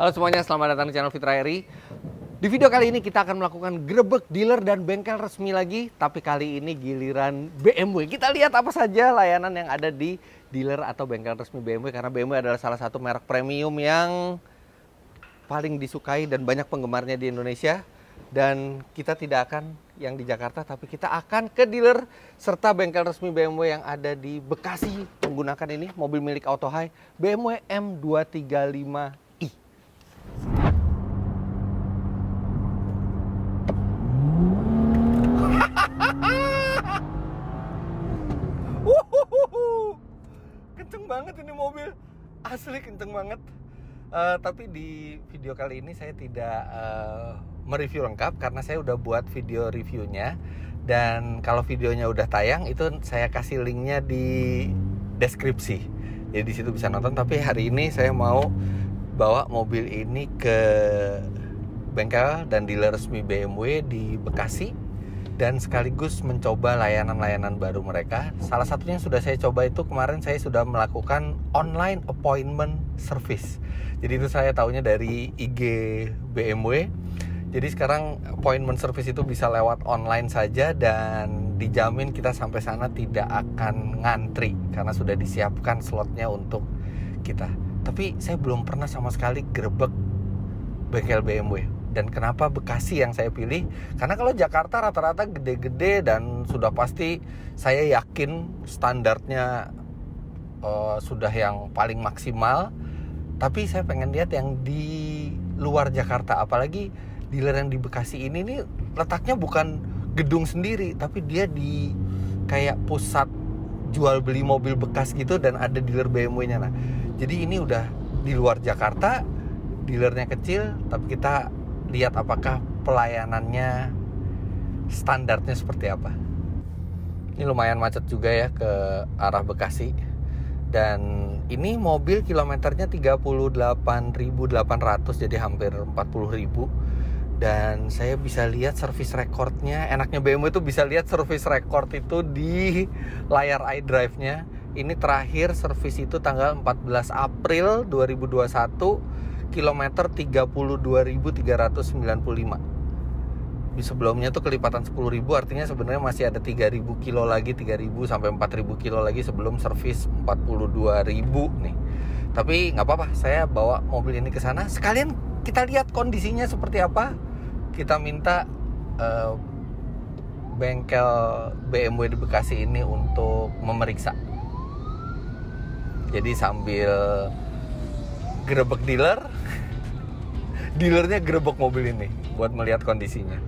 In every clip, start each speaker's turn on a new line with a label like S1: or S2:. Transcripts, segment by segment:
S1: Halo semuanya, selamat datang di channel Fitra Eri. Di video kali ini kita akan melakukan grebek dealer dan bengkel resmi lagi, tapi kali ini giliran BMW. Kita lihat apa saja layanan yang ada di dealer atau bengkel resmi BMW, karena BMW adalah salah satu merek premium yang paling disukai dan banyak penggemarnya di Indonesia. Dan kita tidak akan yang di Jakarta, tapi kita akan ke dealer serta bengkel resmi BMW yang ada di Bekasi menggunakan ini, mobil milik Autohai, BMW M235i. Kenceng banget ini mobil, asli kenceng banget. Tapi di video kali ini saya tidak mereview lengkap karena saya udah buat video reviewnya, dan kalau videonya udah tayang itu saya kasih linknya di deskripsi, jadi di situ bisa nonton. Tapi hari ini saya mau bawa mobil ini ke bengkel dan dealer resmi BMW di Bekasi, dan sekaligus mencoba layanan-layanan baru mereka. Salah satunya yang sudah saya coba itu kemarin saya sudah melakukan online appointment service. Jadi itu saya tahunya dari IG BMW. Jadi sekarang appointment service itu bisa lewat online saja, dan dijamin kita sampai sana tidak akan ngantri karena sudah disiapkan slotnya untuk kita. Tapi saya belum pernah sama sekali grebek bengkel BMW. Dan kenapa Bekasi yang saya pilih? Karena kalau Jakarta rata-rata gede-gede dan sudah pasti saya yakin standarnya sudah yang paling maksimal. Tapi saya pengen lihat yang di luar Jakarta, apalagi dealer yang di Bekasi ini nih letaknya bukan gedung sendiri, tapi dia di kayak pusat jual beli mobil bekas gitu, dan ada dealer BMW-nya. Nah, jadi ini udah di luar Jakarta, dealernya kecil, tapi kita lihat apakah pelayanannya standarnya seperti apa. Ini lumayan macet juga ya ke arah Bekasi. Dan ini mobil kilometernya 38.800, jadi hampir 40.000. Dan saya bisa lihat service recordnya. Enaknya BMW itu bisa lihat service record itu di layar iDrive-nya. Ini terakhir service itu tanggal 14 April 2021, kilometer 32.395. Di sebelumnya tuh kelipatan 10.000, artinya sebenarnya masih ada 3.000 kilo lagi, 3.000 sampai 4.000 kilo lagi sebelum servis 42.000 nih. Tapi nggak apa-apa, saya bawa mobil ini ke sana sekalian kita lihat kondisinya seperti apa. Kita minta bengkel BMW di Bekasi ini untuk memeriksa. Jadi sambil grebek dealer, dealernya grebek mobil ini buat melihat kondisinya.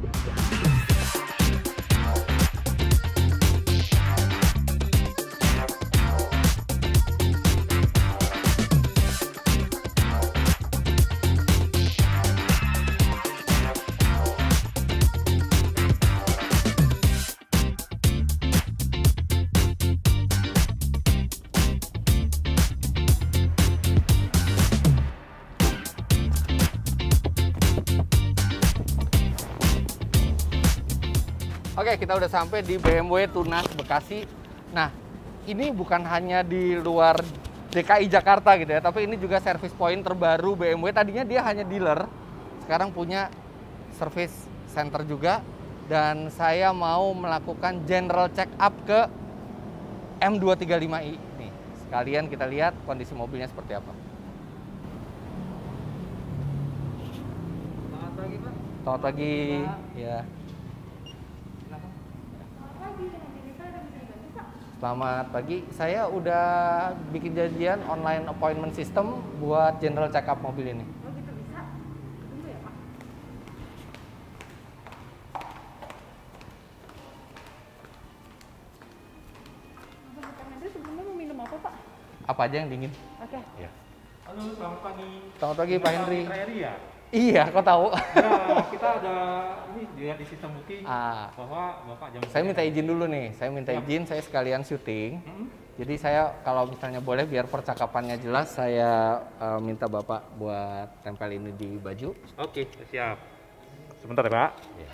S1: Oke, kita udah sampai di BMW Tunas Bekasi. Nah, ini bukan hanya di luar DKI Jakarta gitu ya, tapi ini juga service point terbaru BMW. Tadinya dia hanya dealer, sekarang punya service center juga. Dan saya mau melakukan general check up ke M235i. Nih, sekalian kita lihat kondisi mobilnya seperti apa.
S2: Selamat pagi, Pak.
S1: Selamat pagi. Ya. Selamat pagi, saya udah bikin janjian online appointment system buat general check up mobil ini.
S2: Oh gitu, bisa? Tunggu ya, Pak. Kang Andre sebelumnya mau minum apa, Pak?
S1: Apa aja yang dingin?
S2: Oke.
S1: Ya.
S3: Halo, selamat pagi.
S1: Selamat pagi, Pak Henry.
S3: Fitra Eri ya?
S1: Iya, kok tahu?
S3: Ya, kita ada ini dilihat di sistem booking bahwa Bapak jam.
S1: Saya minta izin dulu nih. Saya minta izin, saya sekalian syuting. Jadi saya kalau misalnya boleh biar percakapannya jelas, saya minta Bapak buat tempel ini di baju.
S3: Oke, siap. Sebentar ya, Pak.
S1: Ya.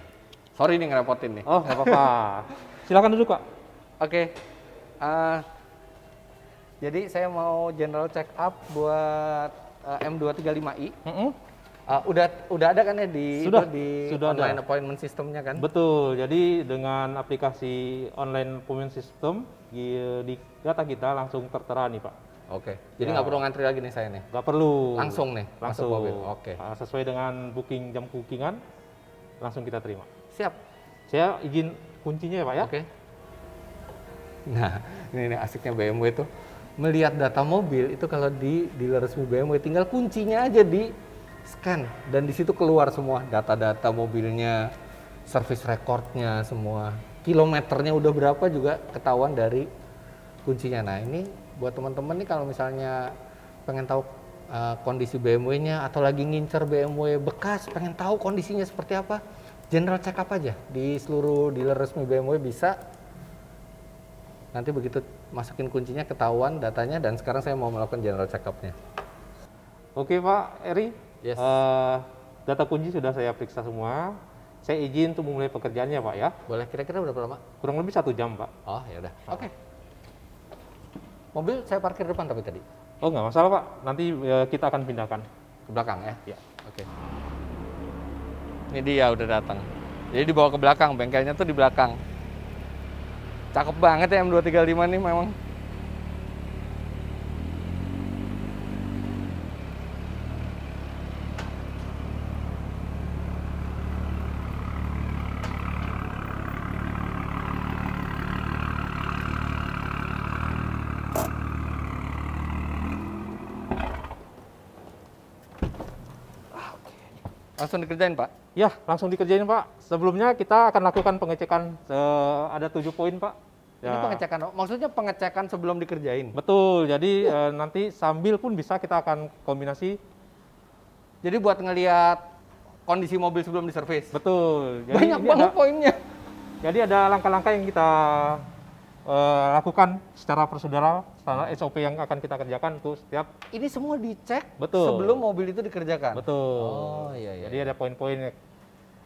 S1: Sorry nih ngerepotin nih.
S3: Oh, nggak apa-apa. Silakan duduk, Pak.
S1: Oke. Jadi saya mau general check up buat M235i. Udah ada kan ya di
S3: sudah
S1: online
S3: ada.
S1: appointment sistemnya kan?
S3: Betul. Jadi dengan aplikasi online appointment system di data kita langsung tertera nih Pak.
S1: Oke. Jadi nggak perlu ngantri lagi nih saya nih.
S3: Nggak perlu.
S1: Langsung nih masuk
S3: Langsung.
S1: mobil. Oke.
S3: Sesuai dengan jam bookingan langsung kita terima.
S1: Siap.
S3: Saya izin kuncinya ya Pak ya.
S1: Oke. Nah, ini asiknya BMW tuh. Melihat data mobil itu kalau di dealer resmi BMW tinggal kuncinya aja di scan dan di situ keluar semua data-data mobilnya, service recordnya semua, kilometernya udah berapa juga ketahuan dari kuncinya. Nah ini buat teman-teman nih kalau misalnya pengen tahu kondisi BMW-nya atau lagi ngincer BMW bekas, pengen tahu kondisinya seperti apa, general check up aja di seluruh dealer resmi BMW bisa. Nanti begitu masukin kuncinya ketahuan datanya dan sekarang saya mau melakukan general check up-nya.
S3: Oke Pak Eri.
S1: Yes.
S3: Data kunci sudah saya periksa semua. Saya izin untuk memulai pekerjaannya Pak ya.
S1: Boleh, kira-kira berapa lama?
S3: Kurang lebih 1 jam Pak.
S1: Oh ya udah. Oke. Mobil saya parkir depan tapi tadi.
S3: Oh nggak masalah Pak. Nanti kita akan pindahkan
S1: Ke belakang ya?
S3: Ya.
S1: Oke. Ini dia udah datang. Jadi dibawa ke belakang, bengkelnya tuh di belakang. Cakep banget ya M235 nih memang. Langsung dikerjain Pak?
S3: Ya, langsung dikerjain Pak. Sebelumnya kita akan lakukan pengecekan ada 7 poin Pak.
S1: Ini pengecekan, maksudnya pengecekan sebelum dikerjain?
S3: Betul, jadi nanti sambil pun bisa kita akan kombinasi.
S1: Jadi buat ngelihat kondisi mobil sebelum diservis?
S3: Betul. Jadi
S1: Banyak banget poinnya.
S3: Jadi ada langkah-langkah yang kita lakukan secara prosedural, standar SOP yang akan kita kerjakan untuk setiap.
S1: Ini semua dicek
S3: Betul.
S1: sebelum mobil itu dikerjakan?
S3: Betul.
S1: Oh iya iya.
S3: Jadi ada poin-poin.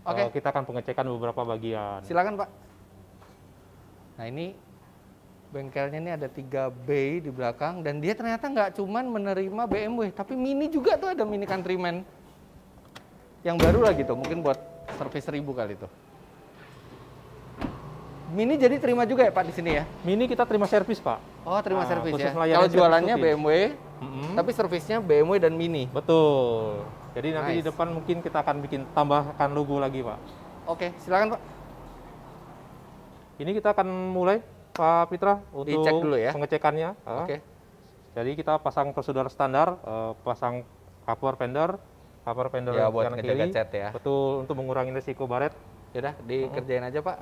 S1: Oke.
S3: Kita akan pengecekan beberapa bagian.
S1: Silakan Pak. Nah ini bengkelnya ini ada 3 bay di belakang dan dia ternyata nggak cuman menerima BMW tapi Mini juga tuh, ada Mini Countryman yang baru lagi tuh, mungkin buat servis 1000 kali tuh. Mini jadi terima juga ya Pak di sini ya?
S3: Mini kita terima servis Pak.
S1: Oh terima servis
S3: khusus
S1: ya.
S3: melayani
S1: Kalau
S3: servis
S1: jualannya
S3: rutin.
S1: BMW, tapi servisnya BMW dan Mini.
S3: Betul. Jadi nanti di
S1: Nice.
S3: depan mungkin kita akan bikin tambahkan logo lagi Pak.
S1: Oke, silakan Pak.
S3: Ini kita akan mulai Pak Fitra untuk
S1: Dicek dulu ya.
S3: pengecekannya.
S1: Oke.
S3: Jadi kita pasang prosedur standar, pasang cover fender
S1: Ya buat
S3: kanan
S1: ngejaga
S3: kiri.
S1: cat ya.
S3: Betul, untuk mengurangi risiko baret.
S1: Yaudah, dikerjain aja Pak.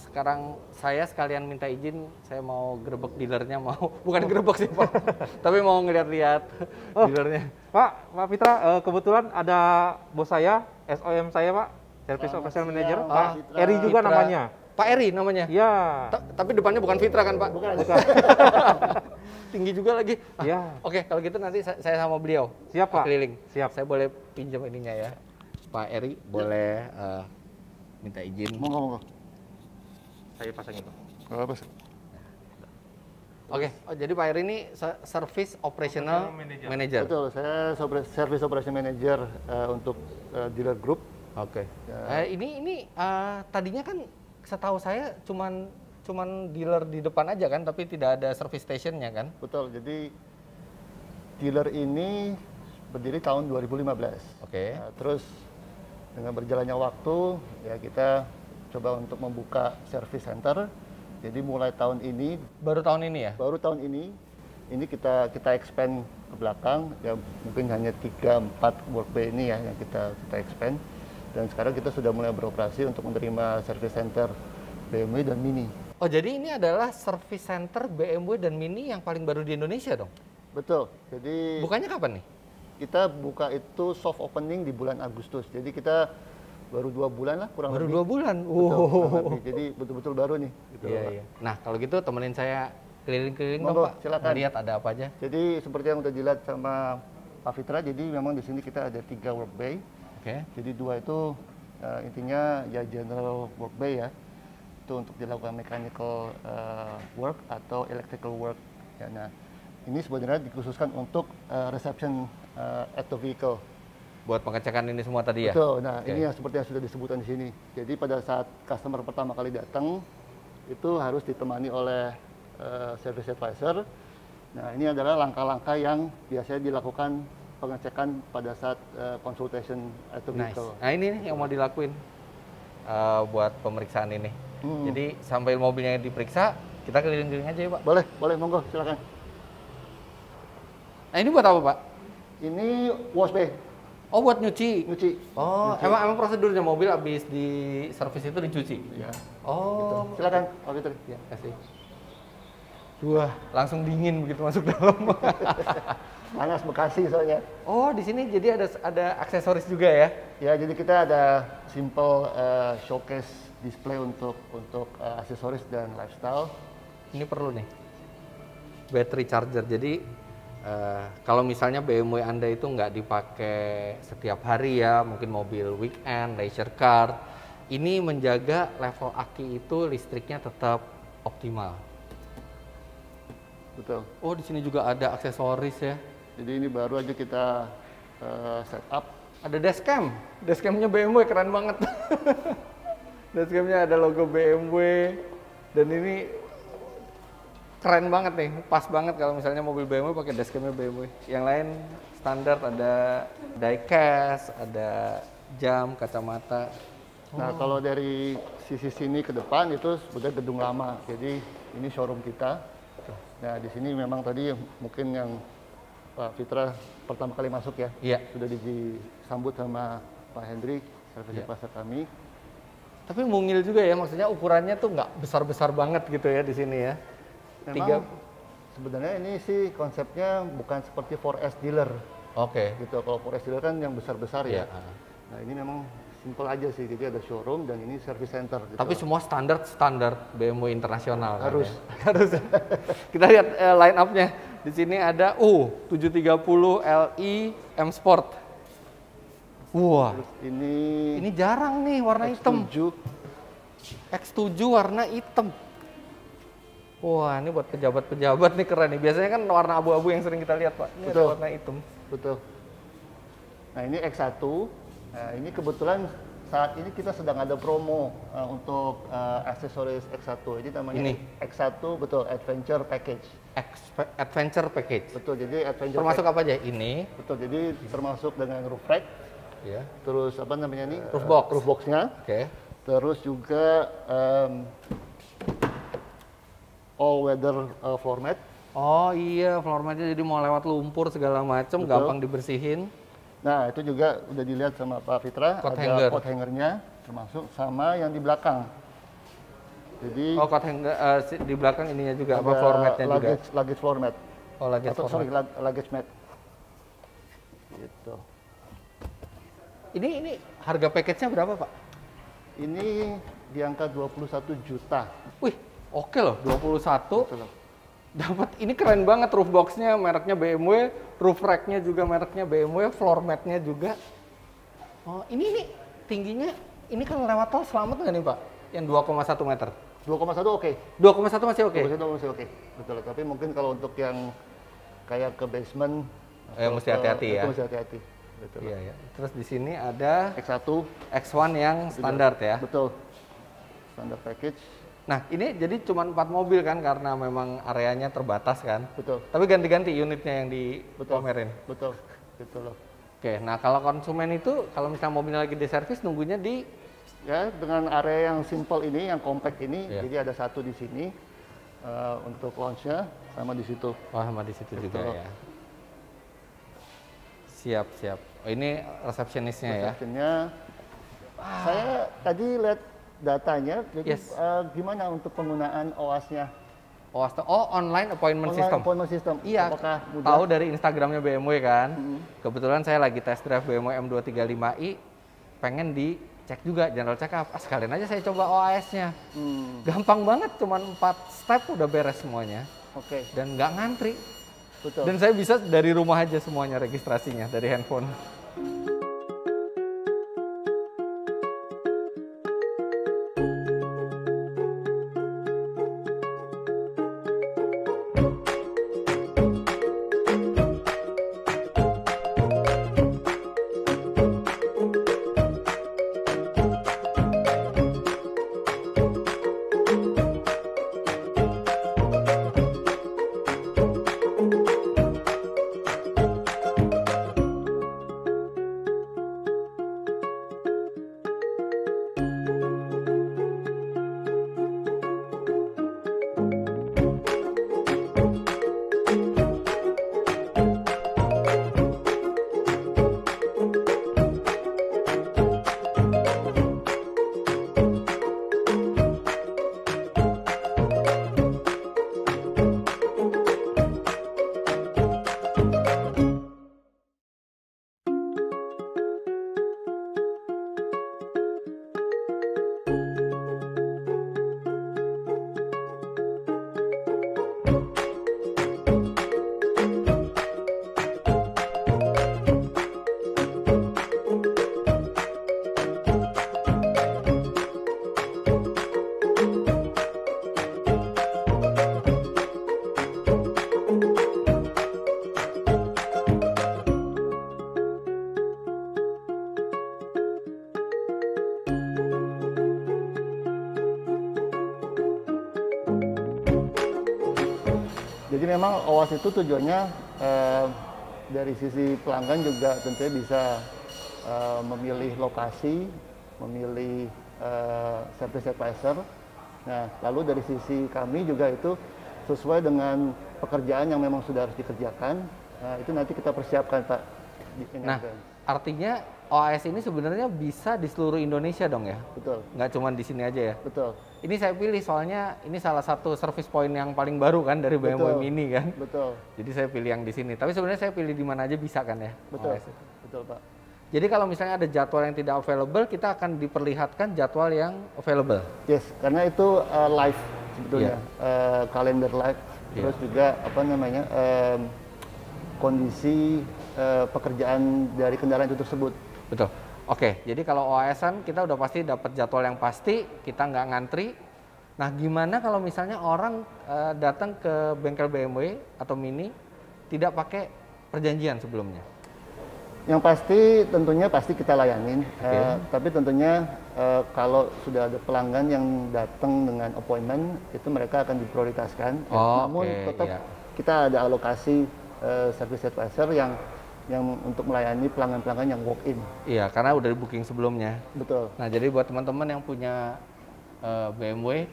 S1: Sekarang saya sekalian minta izin, saya mau gerebek dealernya, mau bukan gerebek sih Pak, tapi mau ngeliat-liat dealernya.
S3: Pak Fitra, kebetulan ada bos saya, SOM saya Pak, Service Operation Manager, Pak Eri juga
S1: Fitra.
S3: namanya.
S1: Pak Eri namanya?
S3: Ya.
S1: Tapi depannya bukan Fitra kan Pak?
S3: Bukan.
S1: Tinggi juga lagi.
S3: Ya.
S1: Oke, kalau gitu nanti saya sama beliau.
S3: Siap Pak.
S1: Keliling.
S3: Siap.
S1: Saya boleh pinjam ininya ya. Pak Eri boleh minta izin.
S4: Monggo.
S3: Saya pasangin Pak.
S4: Apa sih?
S1: Oke, jadi Pak Eri ini Service Operational Manager.
S4: Betul, saya Service Operation Manager untuk dealer group.
S1: Oke.
S4: Ya.
S1: Ini tadinya kan setahu saya cuman dealer di depan aja kan, tapi tidak ada service stationnya kan?
S4: Betul, jadi dealer ini berdiri tahun 2015.
S1: Oke.
S4: Nah, terus dengan berjalannya waktu, ya kita coba untuk membuka service center. Jadi mulai tahun ini,
S1: Baru tahun ini ya?
S4: ini kita expand ke belakang, ya mungkin hanya 3-4 work bay ini ya yang kita expand. Dan sekarang kita sudah mulai beroperasi untuk menerima service center BMW dan Mini.
S1: Oh, jadi ini adalah service center BMW dan Mini yang paling baru di Indonesia dong?
S4: Betul, jadi
S1: Bukannya kapan nih?
S4: kita buka itu soft opening di bulan Agustus. Jadi kita baru 2 bulan lah kurang
S1: Baru
S4: lebih.
S1: 2 bulan?
S4: Betul, kurang lebih. Jadi betul-betul baru nih. Gitu.
S1: Iya, iya. Nah, kalau gitu temenin saya keliling-keliling dong
S4: Monggo,
S1: Pak.
S4: silakan.
S1: Lihat ada apa aja.
S4: Jadi seperti yang udah dilihat sama Pak Fitra, jadi memang di sini kita ada 3 work bay.
S1: Oke.
S4: Jadi 2 itu intinya ya general work bay ya. Itu untuk dilakukan mechanical work atau electrical work. Ya, nah, ini sebenarnya dikhususkan untuk reception at the vehicle.
S1: Buat pengecekan ini semua tadi ya?
S4: Betul. Nah,
S1: Oke.
S4: ini yang seperti yang sudah disebutkan di sini. Jadi pada saat customer pertama kali datang, itu harus ditemani oleh service advisor. Nah, ini adalah langkah-langkah yang biasanya dilakukan pengecekan pada saat consultation at the
S1: Nice.
S4: vehicle.
S1: Nah ini nih yang mau dilakuin buat pemeriksaan ini. Jadi sambil mobilnya diperiksa, kita keliling-keliling aja ya Pak.
S4: Boleh, boleh, monggo, silakan.
S1: Nah ini buat apa Pak?
S4: Ini wash bay,
S1: Oh buat nyuci.
S4: nyuci.
S1: Oh emang prosedurnya mobil habis di servis itu dicuci?
S4: Ya.
S1: Oh
S4: Silakan, Pak Fitri.
S1: ya kasih. Wah langsung dingin begitu masuk dalam.
S4: Panas Bekasi soalnya.
S1: Oh di sini jadi ada aksesoris juga ya?
S4: Ya, jadi kita ada simple showcase display untuk aksesoris dan lifestyle.
S1: Ini perlu nih battery charger. Jadi kalau misalnya BMW Anda itu nggak dipakai setiap hari ya, mungkin mobil weekend, leisure car, ini menjaga level aki itu listriknya tetap optimal.
S4: Betul.
S1: Oh di sini juga ada aksesoris ya.
S4: Jadi ini baru aja kita setup.
S1: Ada dashcam, dashcamnya BMW keren banget. Dashcamnya ada logo BMW dan ini keren banget nih, pas banget kalau misalnya mobil BMW pakai dashcamnya BMW. Yang lain standar ada diecast, ada jam, kacamata.
S4: Nah, kalau dari sisi sini ke depan itu sebenarnya gedung lama. Jadi ini showroom kita. Nah, di sini memang tadi mungkin yang Pak Fitra pertama kali masuk ya.
S1: Iya.
S4: Sudah disambut sama Pak Hendrik, service advisor kami.
S1: Tapi mungil juga ya, maksudnya ukurannya tuh nggak besar-besar banget gitu ya di sini ya.
S4: Memang sebenarnya ini sih konsepnya bukan seperti 4S dealer
S1: Oke.
S4: gitu. Kalau 4S dealer kan yang besar-besar
S1: Iya.
S4: ya. Nah, ini memang simple aja sih. Jadi ada showroom dan ini service center gitu.
S1: Tapi semua standar BMW internasional. kan
S4: Harus.
S1: ya? Harus. Kita lihat line up-nya. Di sini ada 730 Li M Sport. Wah,
S4: Terus ini
S1: ini jarang nih warna hitam.
S4: X7.
S1: X7 warna hitam. Wah, ini buat pejabat-pejabat nih keren nih. Biasanya kan warna abu-abu yang sering kita lihat, Pak. Ini ada
S4: Betul.
S1: warna hitam.
S4: Betul. Nah, ini X1. Nah, ini kebetulan saat ini kita sedang ada promo untuk aksesoris X1. Ini namanya
S1: Ini?
S4: X1, betul, Adventure Package.
S1: Adventure Package.
S4: Betul, jadi Adventure
S1: Termasuk
S4: Package.
S1: apa aja? Ini.
S4: Betul, jadi termasuk dengan roof rack,
S1: Ya.
S4: terus apa namanya nih?
S1: Roof box.
S4: Roof box-nya.
S1: Oke.
S4: Terus juga all weather floor mat.
S1: Oh iya, floor mat-nya jadi mau lewat lumpur segala macam,
S4: Betul.
S1: gampang dibersihin.
S4: Nah, itu juga udah dilihat sama Pak Fitra,
S1: Coat
S4: ada
S1: hanger.
S4: coat hanger-nya termasuk sama yang di belakang. Jadi
S1: Oh, coat hanger di belakang ininya juga apa floor mat-nya juga.
S4: luggage floor mat.
S1: Oh, luggage
S4: Atau
S1: floor
S4: sorry,
S1: mat.
S4: luggage mat. Gitu.
S1: Ini harga package-nya berapa, Pak?
S4: Ini di angka 21 juta.
S1: Wih, oke loh, 21.
S4: Betul.
S1: Dapat ini keren banget roof box-nya mereknya BMW, roof rack-nya juga mereknya BMW, floor mat-nya juga. Oh, ini tingginya ini kan lewat tol selamat nggak nih, Pak? Yang 2,1 meter.
S4: 2,1 oke.
S1: 2,1 masih oke.
S4: 2,1 masih oke. Betul. Tapi mungkin kalau untuk yang kayak ke basement atau
S1: Mesti hati-hati ya.
S4: itu mesti hati-hati. Betul.
S1: Iya, ya. Terus di sini ada
S4: X1
S1: X1 yang standar ya.
S4: betul. Standar package.
S1: Nah, ini jadi cuma 4 mobil kan karena memang areanya terbatas kan.
S4: Betul.
S1: Tapi ganti-ganti unitnya yang
S4: Betul.
S1: dipamerin.
S4: Betul. Gitu loh.
S1: Oke, nah kalau konsumen itu kalau misalnya mobilnya lagi diservis nunggunya di
S4: Ya, dengan area yang simple ini, yang compact ini,
S1: Iya.
S4: jadi ada satu di sini untuk launch-nya sama di situ.
S1: oh sama di situ juga
S4: Betul.
S1: ya. Siap, siap. Oh, ini resepsionisnya ya.
S4: Reception-nya, saya tadi lihat datanya, jadi
S1: Yes.
S4: gimana untuk penggunaan OAS-nya?
S1: Oh, online appointment
S4: Online
S1: system.
S4: appointment system.
S1: Iya,
S4: Apakah mudah?
S1: tahu dari Instagramnya BMW kan. Kebetulan saya lagi test drive BMW M235i, pengen dicek juga general check up. Sekalian aja saya coba OAS-nya. Gampang banget, cuman 4 step udah beres semuanya.
S4: Oke,
S1: Dan nggak ngantri.
S4: betul.
S1: Dan saya bisa dari rumah aja semuanya registrasinya, dari handphone.
S4: Jadi memang OWASP itu tujuannya dari sisi pelanggan juga tentunya bisa memilih lokasi, memilih service advisor. Nah, lalu dari sisi kami juga itu sesuai dengan pekerjaan yang memang sudah harus dikerjakan. Nah, itu nanti kita persiapkan, Pak.
S1: Nah, artinya OAS ini sebenarnya bisa di seluruh Indonesia dong ya?
S4: Betul.
S1: Nggak cuma di sini aja ya?
S4: Betul.
S1: Ini saya pilih soalnya ini salah satu service point yang paling baru kan dari BMW
S4: Betul.
S1: Mini kan?
S4: Betul.
S1: Jadi saya pilih yang di sini. Tapi sebenarnya saya pilih di mana aja bisa kan ya?
S4: Betul.
S1: OAS itu.
S4: Betul, Pak.
S1: Jadi kalau misalnya ada jadwal yang tidak available, kita akan diperlihatkan jadwal yang available.
S4: Yes, karena itu live sebetulnya, kalender live. Terus juga apa namanya kondisi pekerjaan dari kendaraan itu tersebut.
S1: Betul. Oke, jadi kalau OAS-an kita udah pasti dapat jadwal yang pasti, kita nggak ngantri. Nah, gimana kalau misalnya orang datang ke bengkel BMW atau Mini tidak pakai perjanjian sebelumnya?
S4: Yang pasti tentunya pasti kita layanin, tapi tentunya kalau sudah ada pelanggan yang datang dengan appointment, itu mereka akan diprioritaskan. Namun tetap kita ada alokasi service advisor yang untuk melayani pelanggan-pelanggan yang walk-in.
S1: Iya, karena udah di booking sebelumnya.
S4: Betul.
S1: Nah, jadi buat teman-teman yang punya BMW,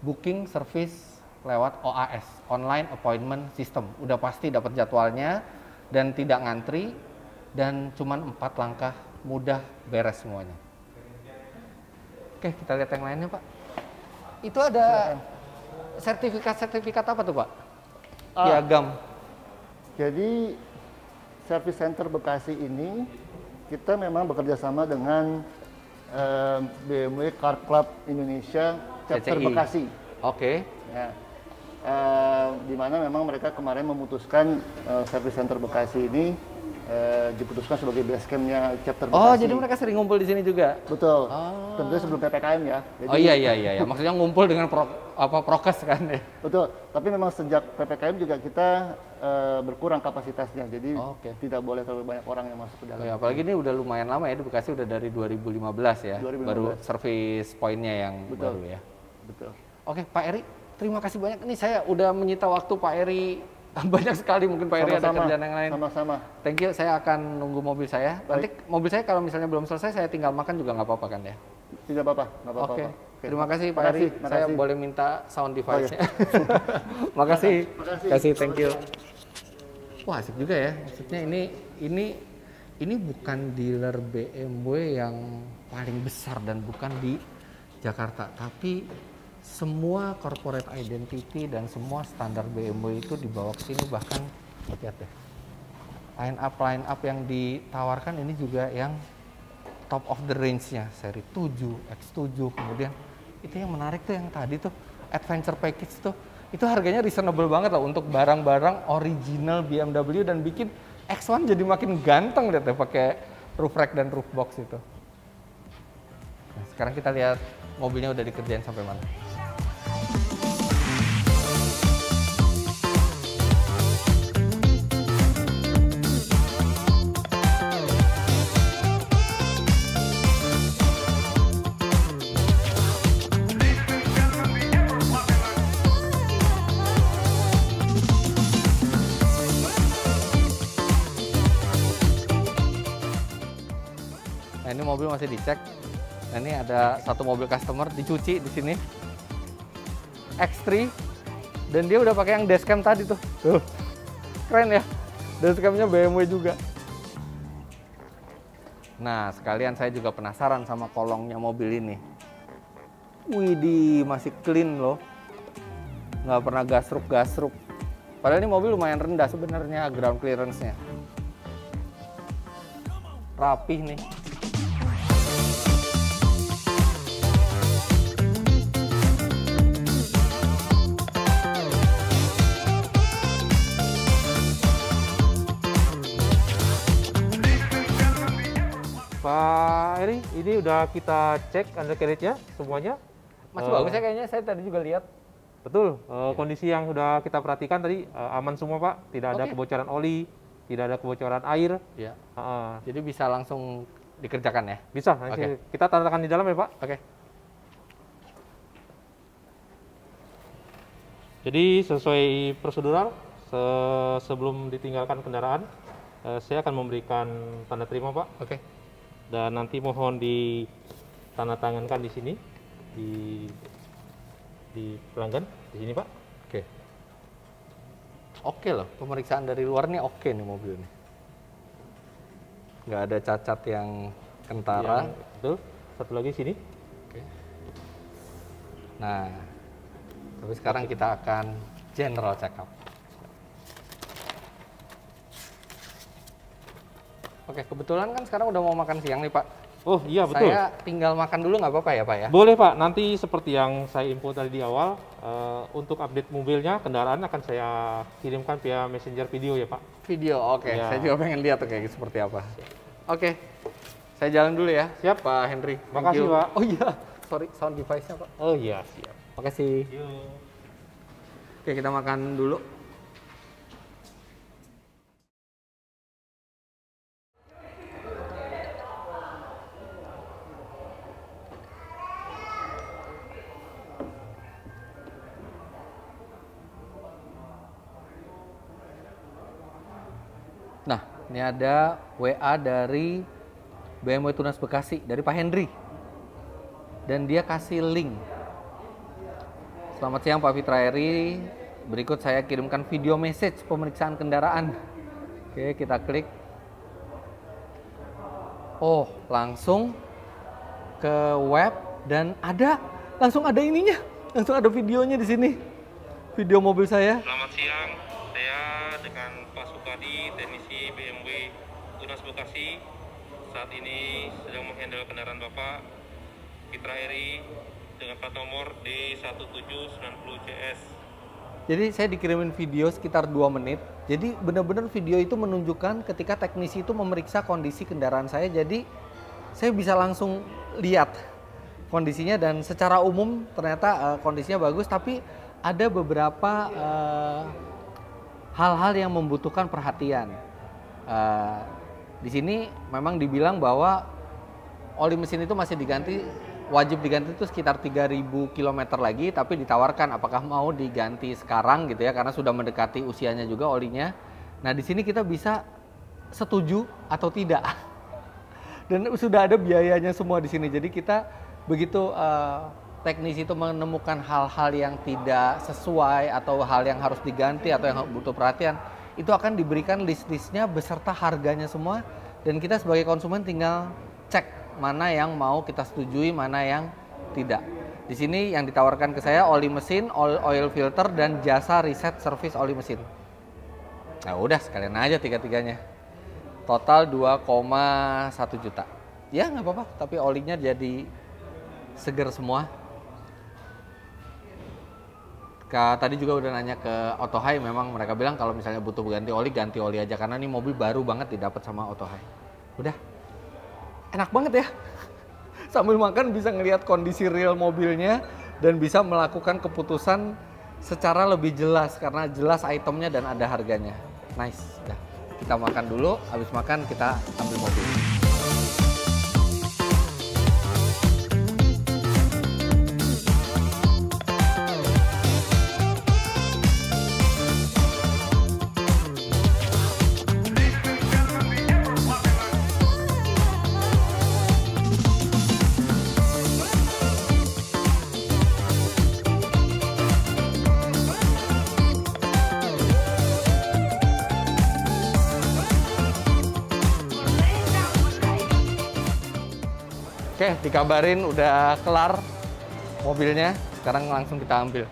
S1: booking service lewat OAS, Online Appointment System. Udah pasti dapat jadwalnya dan tidak ngantri, dan cuman 4 langkah mudah beres semuanya. Oke, kita lihat yang lainnya, Pak. Itu ada sertifikat apa tuh, Pak? Piagam.
S4: Jadi Service Center Bekasi ini kita memang bekerja sama dengan BMW Car Club Indonesia Chapter
S1: CCI.
S4: Bekasi.
S1: Oke.
S4: Ya. Di mana memang mereka kemarin memutuskan Service Center Bekasi ini diputuskan sebagai base camp-nya Chapter Bekasi.
S1: Oh, jadi mereka sering ngumpul di sini juga?
S4: Betul. Tentunya sebelum PPKM ya. Jadi,
S1: oh iya. Maksudnya ngumpul dengan prokes kan ya?
S4: Betul. Tapi memang sejak PPKM juga kita berkurang kapasitasnya. Jadi tidak boleh terlalu banyak orang yang masuk ke dalam.
S1: Oh, ya, apalagi ini udah lumayan lama ya, di Bekasi udah dari 2015 ya.
S4: 2015.
S1: Baru service point-nya yang baru ya.
S4: Betul.
S1: Oke, Pak Eri, terima kasih banyak. Ini saya udah menyita waktu Pak Eri banyak sekali, mungkin Pak Eri ada kerjaan yang lain.
S4: Sama-sama.
S1: Thank you, saya akan nunggu mobil saya. Nanti mobil saya kalau misalnya belum selesai, saya tinggal makan juga nggak apa-apa kan ya?
S4: Tidak apa-apa, nggak apa-apa.
S1: Oke.
S4: Oke.
S1: Terima kasih Pak
S4: Makasih,
S1: Eri.
S4: makasih.
S1: Saya boleh minta sound device-nya. Makasih. Makasih, thank you. Wah, asik juga ya. Maksudnya ini bukan dealer BMW yang paling besar dan bukan di Jakarta, tapi semua corporate identity dan semua standar BMW itu dibawa ke sini. Bahkan lihat deh, line up yang ditawarkan ini juga yang top of the range-nya, seri 7, X7, kemudian itu yang menarik tuh yang tadi tuh adventure package tuh, itu harganya reasonable banget lah untuk barang-barang original BMW dan bikin X1 jadi makin ganteng deh pakai roof rack dan roof box itu. Nah, sekarang kita lihat mobilnya udah dikerjain sampai mana. Nah, ini mobil masih dicek. Nah, ini ada satu mobil customer dicuci di sini. X3 dan dia udah pakai yang dashcam tadi tuh. Keren ya. Dashcamnya BMW juga. Nah, sekalian saya juga penasaran sama kolongnya mobil ini. Widih, masih clean loh. Nggak pernah gasruk-gasruk. Padahal ini mobil lumayan rendah sebenarnya ground clearance-nya. Rapih nih.
S3: Pak Eri, ini udah kita cek undercarriage-nya semuanya.
S1: Masih bagus ya kayaknya, saya tadi juga lihat.
S3: Betul, kondisi yang sudah kita perhatikan tadi aman semua Pak. Tidak ada kebocoran oli, tidak ada kebocoran air.
S1: Ya. Jadi bisa langsung dikerjakan ya?
S3: Bisa, nanti kita tanda tangan di dalam ya Pak.
S1: Oke.
S3: Jadi sesuai prosedural, sebelum ditinggalkan kendaraan, saya akan memberikan tanda terima, Pak.
S1: Oke.
S3: Dan nanti mohon ditandatangankan di sini, di pelanggan, di sini, Pak.
S1: Oke. Oke loh, pemeriksaan dari luar nih oke nih mobil ini. Nggak ada cacat yang kentara.
S3: Betul. Satu lagi sini.
S1: Oke. Nah, tapi sekarang kita akan general check up. Oke, kebetulan kan sekarang udah mau makan siang nih Pak.
S3: Oh iya betul.
S1: Saya tinggal makan dulu nggak apa-apa ya Pak ya?
S3: Boleh Pak, nanti seperti yang saya info tadi di awal, untuk update mobilnya, kendaraan akan saya kirimkan via messenger video ya Pak.
S1: Video, oke.
S3: Ya.
S1: Saya juga pengen lihat tuh kayak seperti apa. Oke, saya jalan dulu ya.
S3: Siap.
S1: Pak Henry. Thank
S3: Makasih,
S1: you.
S3: Pak.
S1: Oh iya, sorry, sound device-nya Pak.
S3: Oh iya, siap.
S1: Makasih.
S3: Yuk.
S1: Oke, kita makan dulu. Nah, ini ada WA dari BMW Tunas Bekasi, dari Pak Henry. Dan dia kasih link. Selamat siang Pak Fitra Eri. Berikut saya kirimkan video message pemeriksaan kendaraan. Oke, kita klik. Oh, langsung ke web dan langsung ada ininya. Langsung ada videonya di sini. Video mobil saya.
S3: Selamat siang, saya dengan Pak Sukadi, teknisi BMW Tunas Bekasi. Saat ini sedang menghandle kendaraan Bapak Fitra Eri dengan plat nomor D1790CS.
S1: Jadi saya dikirimin video sekitar 2 menit. Jadi benar-benar video itu menunjukkan ketika teknisi itu memeriksa kondisi kendaraan saya. Jadi saya bisa langsung lihat kondisinya dan secara umum ternyata kondisinya bagus. Tapi ada beberapa hal-hal yang membutuhkan perhatian. Di sini memang dibilang bahwa oli mesin itu masih wajib diganti itu sekitar 3.000 km lagi, tapi ditawarkan apakah mau diganti sekarang gitu ya, karena sudah mendekati usianya juga olinya. Nah di sini kita bisa setuju atau tidak, dan sudah ada biayanya semua di sini. Jadi kita begitu teknisi itu menemukan hal-hal yang tidak sesuai atau hal yang harus diganti atau yang butuh perhatian, itu akan diberikan list-listnya beserta harganya semua, dan kita sebagai konsumen tinggal cek mana yang mau kita setujui, mana yang tidak. Di sini yang ditawarkan ke saya oli mesin, oil filter, dan jasa riset servis oli mesin. Nah udah sekalian aja tiga-tiganya. Total 2,1 juta. Ya nggak apa-apa, tapi olinya jadi seger semua. Tadi juga udah nanya ke Otohai, memang mereka bilang kalau misalnya butuh ganti oli aja, karena ini mobil baru banget didapat sama Otohai. Udah, enak banget ya. Sambil makan bisa ngelihat kondisi real mobilnya dan bisa melakukan keputusan secara lebih jelas karena jelas itemnya dan ada harganya. Nice. Udah, kita makan dulu. Habis makan kita ambil mobil. Oke, dikabarin udah kelar mobilnya. Sekarang langsung kita ambil.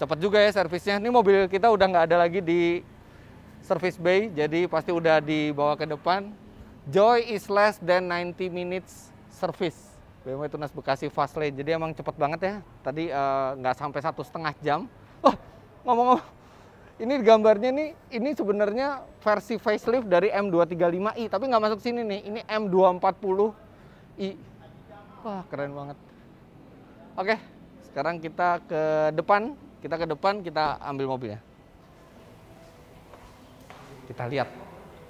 S1: Cepat juga ya servisnya. Ini mobil kita udah nggak ada lagi di service bay, jadi pasti udah dibawa ke depan. Joy is less than 90 minutes service. BMW Tunas Bekasi Fast Lane. Jadi emang cepet banget ya. Tadi nggak sampai 1,5 jam. Oh, ngomong-ngomong. Ini gambarnya nih, ini sebenarnya versi facelift dari M235i, tapi nggak masuk sini nih. Ini M240i. Wah, keren banget. Oke, sekarang kita ke depan. Kita ambil mobilnya. Kita lihat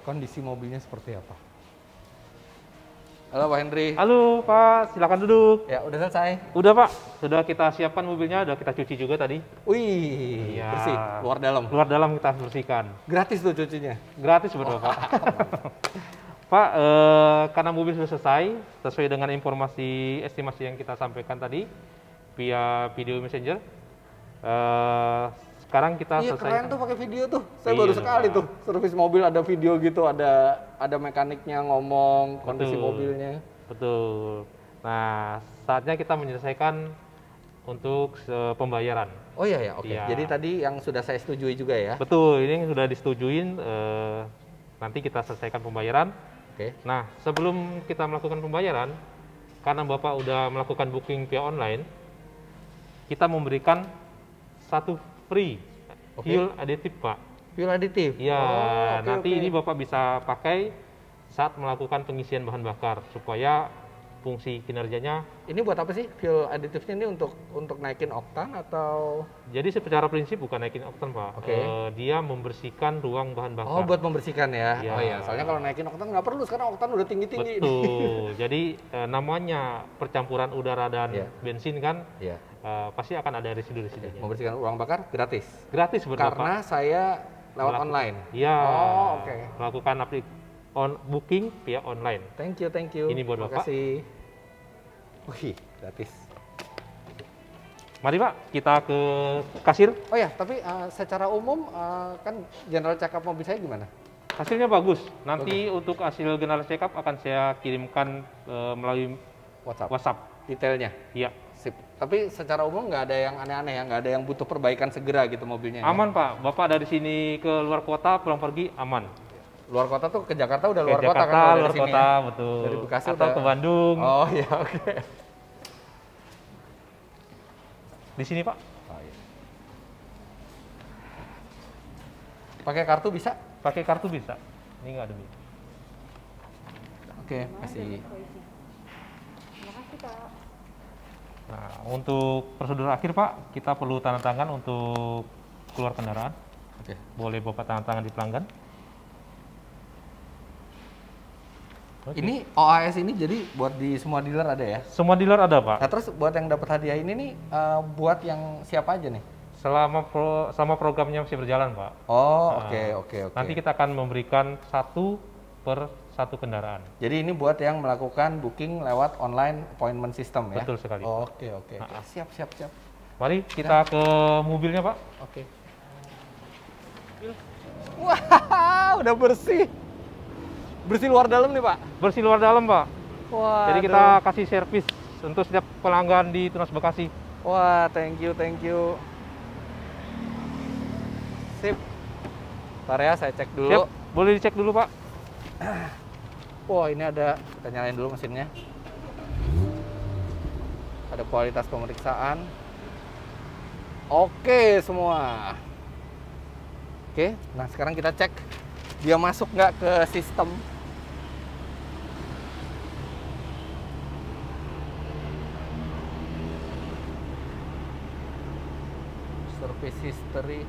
S1: kondisi mobilnya seperti apa. Halo Pak Hendri.
S5: Halo Pak, silakan duduk.
S1: Ya, udah selesai.
S5: Udah Pak, sudah kita siapkan mobilnya, udah kita cuci juga tadi.
S1: Wih,
S5: Iya.
S1: bersih, luar dalam.
S5: Luar dalam kita bersihkan.
S1: Gratis tuh cucinya.
S5: Gratis betul Pak. Pak, karena mobil sudah selesai, sesuai dengan informasi estimasi yang kita sampaikan tadi via video messenger. Sekarang kita
S1: Iya,
S5: selesai.
S1: keren tuh pakai video tuh. Saya
S5: Iya,
S1: baru sekali
S5: Pak.
S1: tuh servis mobil ada video gitu, ada mekaniknya ngomong kondisi
S5: Betul.
S1: mobilnya.
S5: Betul. Nah, saatnya kita menyelesaikan untuk pembayaran.
S1: Oh iya ya, oke.
S5: Iya.
S1: Jadi tadi yang sudah saya setujui juga ya.
S5: Betul, ini sudah disetujuin. Nanti kita selesaikan pembayaran.
S1: Oke.
S5: Nah, sebelum kita melakukan pembayaran, karena Bapak udah melakukan booking via online, kita memberikan satu free
S1: Oke.
S5: fuel aditif, Pak.
S1: Fuel aditif.
S5: Iya,
S1: Oh, oke,
S5: nanti
S1: oke.
S5: ini Bapak bisa pakai saat melakukan pengisian bahan bakar supaya fungsi kinerjanya.
S1: Ini buat apa sih fuel aditifnya ini untuk naikin oktan atau?
S5: Jadi secara prinsip bukan naikin oktan, Pak.
S1: Oke.
S5: Dia membersihkan ruang bahan bakar.
S1: Oh, buat membersihkan ya.
S5: Iya.
S1: Oh iya, soalnya kalau naikin oktan nggak perlu sekarang oktan udah tinggi-tinggi.
S5: Betul. Jadi namanya percampuran udara dan
S1: Iya.
S5: bensin kan
S1: Iya.
S5: pasti akan ada residu-residunya.
S1: Membersihkan ruang bakar gratis.
S5: Gratis betul,
S1: Karena saya lewat
S5: Melakukan-
S1: online.
S5: Iya.
S1: Oh, oke.
S5: Melakukan booking via online.
S1: Thank you, thank you.
S5: Ini buat Bapak.
S1: Makasih. Wih, gratis.
S5: Mari Pak, kita ke kasir.
S1: Oh ya, tapi secara umum kan general check up mobil saya gimana?
S5: Hasilnya bagus. Nanti untuk hasil general check up akan saya kirimkan melalui
S1: WhatsApp.
S5: WhatsApp.
S1: Detailnya.
S5: Iya.
S1: Sip. Tapi secara umum nggak ada yang aneh-aneh ya, nggak ada yang butuh perbaikan segera gitu mobilnya. ya?
S5: Aman Pak. Bapak dari sini ke luar kota pulang pergi aman.
S1: Luar kota tuh ke Jakarta udah
S5: Ke
S1: luar kota kan?
S5: Jakarta,
S1: kalau dari
S5: luar
S1: sini
S5: kota,
S1: ya?
S5: betul.
S1: Dari Bekasi
S5: atau
S1: udah-
S5: ke Bandung.
S1: Oh iya, oke.
S5: Di sini Pak.
S1: Pakai kartu bisa?
S5: Pakai kartu bisa. Ini nggak ada biaya.
S1: Oke, kasih.
S2: Terima kasih Pak.
S5: Nah, untuk prosedur akhir Pak, kita perlu tanda tangan untuk keluar kendaraan.
S1: Oke.
S5: Boleh Bapak tanda tangan di pelanggan. Oke.
S1: Ini OAS ini jadi buat di semua dealer ada ya?
S5: Semua dealer ada Pak.
S1: Nah terus buat yang dapat hadiah ini nih buat yang siapa aja nih?
S5: Selama programnya masih berjalan Pak.
S1: Oh
S5: Nah,
S1: oke.
S5: Nanti kita akan memberikan 1 per 1 kendaraan.
S1: Jadi ini buat yang melakukan booking lewat online appointment system ya?
S5: Betul sekali.
S1: Oke.
S5: Nah,
S1: Siap.
S5: Mari kita ke mobilnya Pak.
S1: Oke. Wah, udah bersih. Bersih luar dalam nih Pak.
S5: Bersih luar dalam Pak.
S1: Wah.
S5: Jadi kita kasih servis untuk setiap pelanggan di Tunas Bekasi.
S1: Wah, thank you. Sip. Ntar ya, saya cek dulu.
S5: Siap, boleh dicek dulu Pak.
S1: Wah, ini ada, kita nyalain dulu mesinnya. Ada kualitas pemeriksaan. Oke semua. Oke, nah sekarang kita cek dia masuk nggak ke sistem. Service history.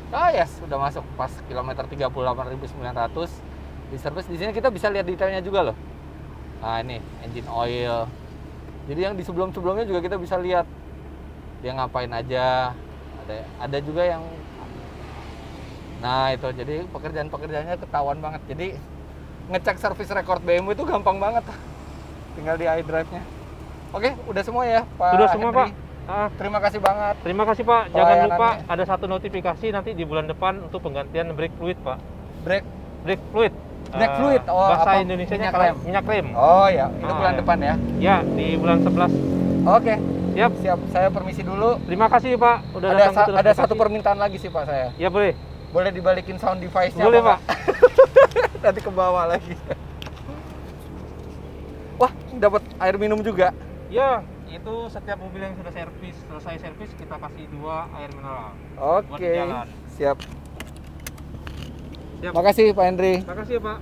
S1: Oh yes, sudah masuk pas kilometer 38.900 di service. Di sini kita bisa lihat detailnya juga loh. Nah ini engine oil. Jadi yang di sebelum-sebelumnya juga kita bisa lihat dia ngapain aja. Ada juga yang, nah itu jadi pekerjaan-pekerjaannya ketahuan banget. Jadi ngecek service record BMW itu gampang banget. Tinggal di iDrive-nya. Oke, udah semua ya Pak
S5: Sudah semua
S1: Henry?
S5: Pak.
S1: Terima kasih banget.
S5: Terima kasih Pak. Jangan lupa
S1: Pelayanannya.
S5: ada satu notifikasi nanti di bulan depan untuk penggantian brake fluid Pak.
S1: Break.
S5: Brake fluid.
S1: Brake fluid, oh,
S5: bahasa
S1: apa?
S5: Indonesianya
S1: Minyak lem.
S5: minyak lem.
S1: Oh ya, itu bulan
S5: ya.
S1: depan ya.
S5: Ya, di bulan 11.
S1: Oke,
S5: Siap.
S1: siap. Saya permisi dulu.
S5: Terima kasih Pak. Udah
S1: Ada
S5: datang ke Tunas
S1: ada
S5: Bekasi.
S1: satu permintaan lagi sih Pak saya.
S5: Ya boleh.
S1: Boleh dibalikin sound device-nya
S5: Boleh
S1: apa,
S5: Pak.
S1: Nanti ke bawah lagi. Wah, dapat air minum juga.
S5: Ya, itu setiap mobil yang sudah selesai servis kita kasih 2 air mineral. Buat
S1: Oke,
S5: jalan.
S1: siap.
S5: Siap.
S1: Makasih Pak Hendri.
S5: Terima kasih ya Pak.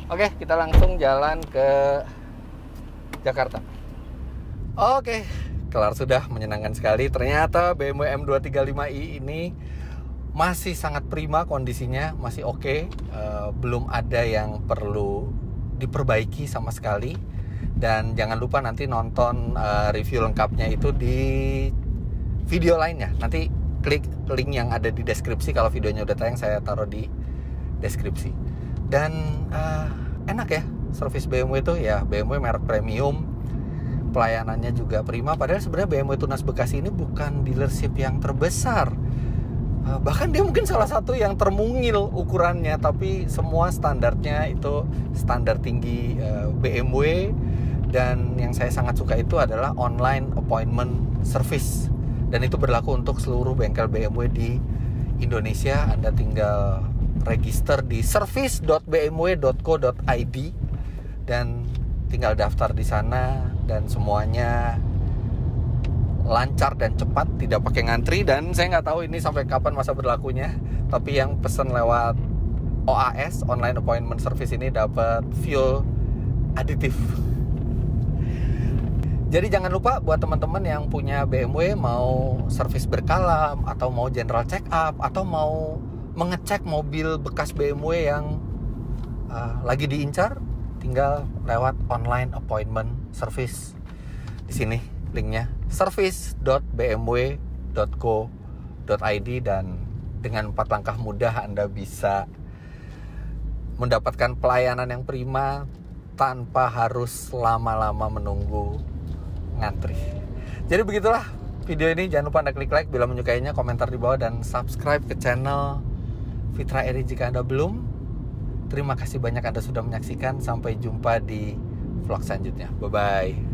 S1: Oke, kita langsung jalan ke Jakarta. Oke, kelar sudah, menyenangkan sekali. Ternyata BMW M235i ini masih sangat prima kondisinya, masih oke. Belum ada yang perlu diperbaiki sama sekali. Dan jangan lupa nanti nonton review lengkapnya itu di video lainnya. Nanti klik link yang ada di deskripsi. Kalau videonya udah tayang saya taruh di deskripsi. Dan enak ya servis BMW itu ya, BMW merek premium, pelayanannya juga prima. Padahal sebenarnya BMW Tunas Bekasi ini bukan dealership yang terbesar, bahkan dia mungkin salah satu yang termungil ukurannya, tapi semua standarnya itu standar tinggi BMW. Dan yang saya sangat suka itu adalah online appointment service, dan itu berlaku untuk seluruh bengkel BMW di Indonesia. Anda tinggal register di service.bmw.co.id dan tinggal daftar di sana, dan semuanya lancar dan cepat, tidak pakai ngantri. Dan saya nggak tahu ini sampai kapan masa berlakunya, tapi yang pesen lewat OAS, online appointment service, ini dapat fuel aditif. Jadi jangan lupa buat teman-teman yang punya BMW, mau servis berkala atau mau general check up atau mau mengecek mobil bekas BMW yang lagi diincar, tinggal lewat online appointment service. Di sini linknya service.bmw.co.id, dan dengan 4 langkah mudah Anda bisa mendapatkan pelayanan yang prima tanpa harus lama-lama menunggu ngantri. Jadi begitulah video ini. Jangan lupa Anda klik like bila menyukainya, komentar di bawah, dan subscribe ke channel Fitra Eri jika Anda belum. Terima kasih banyak Anda sudah menyaksikan. Sampai jumpa di vlog selanjutnya. Bye-bye.